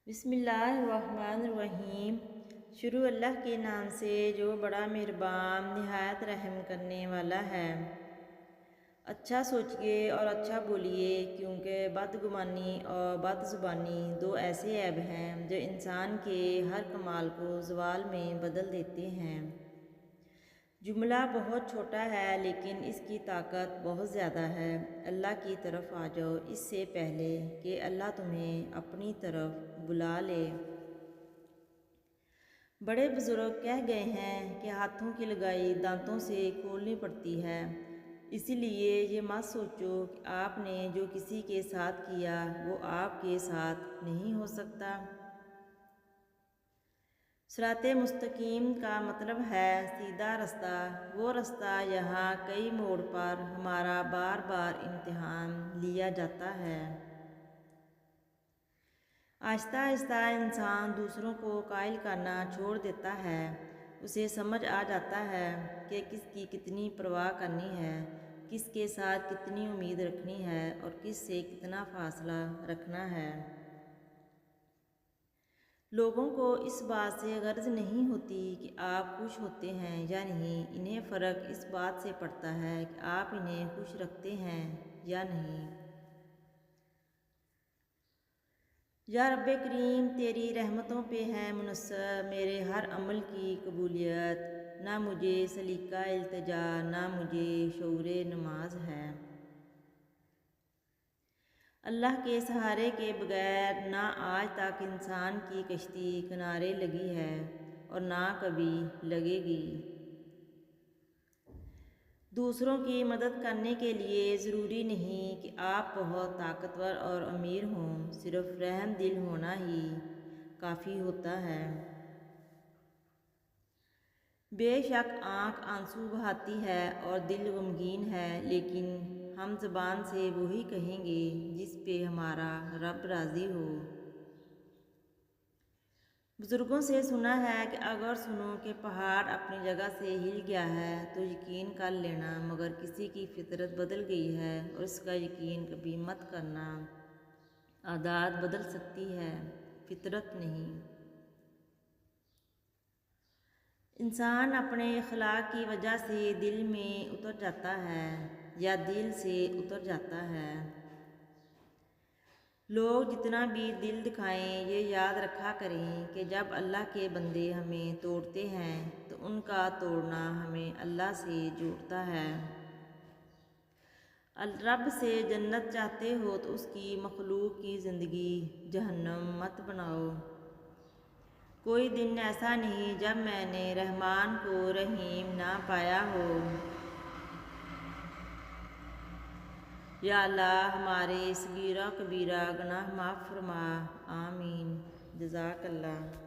بسم اللہ الرحمن الرحیم۔ شروع اللہ کے نام سے جو بڑا مہربان نہایت رحم کرنے والا ہے۔ اچھا سوچیے اور اچھا بولیے، کیونکہ بدگمانی اور بد زبانی دو ایسے عیب ہیں جو انسان کے ہر کمال کو زوال میں بدل دیتے ہیں۔ جملہ بہت چھوٹا ہے لیکن اس کی طاقت بہت زیادہ ہے۔ اللہ کی طرف آ جاؤ اس سے پہلے کہ اللہ تمہیں اپنی طرف بلا لے۔ بڑے بزرگ کہہ گئے ہیں کہ ہاتھوں کی لگائی دانتوں سے کھولنی پڑتی ہے، اسی لیے یہ مت سوچو کہ آپ نے جو کسی کے ساتھ کیا وہ آپ کے ساتھ نہیں ہو سکتا۔ صراط مستقیم کا مطلب ہے سیدھا رستہ، وہ رستہ یہاں کئی موڑ پر ہمارا بار بار امتحان لیا جاتا ہے۔ آہستہ آہستہ انسان دوسروں کو قائل کرنا چھوڑ دیتا ہے۔ اسے سمجھ آ جاتا ہے کہ کس کی کتنی پرواہ کرنی ہے، کس کے ساتھ کتنی امید رکھنی ہے اور کس سے کتنا فاصلہ رکھنا ہے۔ لوگوں کو اس بات سے غرض نہیں ہوتی کہ آپ خوش ہوتے ہیں یا نہیں، انہیں فرق اس بات سے پڑتا ہے کہ آپ انہیں خوش رکھتے ہیں یا نہیں۔ یا رب کریم، تیری رحمتوں پہ ہے منحصر میرے ہر عمل کی قبولیت، نہ مجھے سلیقہ التجا نہ مجھے شعور نماز ہے۔ اللہ کے سہارے کے بغیر نہ آج تک انسان کی کشتی کنارے لگی ہے اور نہ کبھی لگے گی۔ دوسروں کی مدد کرنے کے لیے ضروری نہیں کہ آپ بہت طاقتور اور امیر ہوں، صرف رحم دل ہونا ہی کافی ہوتا ہے۔ بے شک آنکھ آنسو بہاتی ہے اور دل غمگین ہے، لیکن ہم زبان سے وہی کہیں گے جس پہ ہمارا رب راضی ہو۔ بزرگوں سے سنا ہے کہ اگر سنو کہ پہاڑ اپنی جگہ سے ہل گیا ہے تو یقین کر لینا، مگر کسی کی فطرت بدل گئی ہے اور اس کا یقین کبھی مت کرنا۔ عادات بدل سکتی ہے، فطرت نہیں۔ انسان اپنے اخلاق کی وجہ سے دل میں اتر جاتا ہے یا دل سے اتر جاتا ہے۔ لوگ جتنا بھی دل دکھائیں، یہ یاد رکھا کریں کہ جب اللہ کے بندے ہمیں توڑتے ہیں تو ان کا توڑنا ہمیں اللہ سے جوڑتا ہے۔ رب سے جنت چاہتے ہو تو اس کی مخلوق کی زندگی جہنم مت بناؤ۔ کوئی دن ایسا نہیں جب میں نے رحمان کو رحیم نہ پایا ہو۔ یا اللہ ہمارے صغیرہ کبیرہ گناہ معاف فرما، آمین۔ جزاک اللہ۔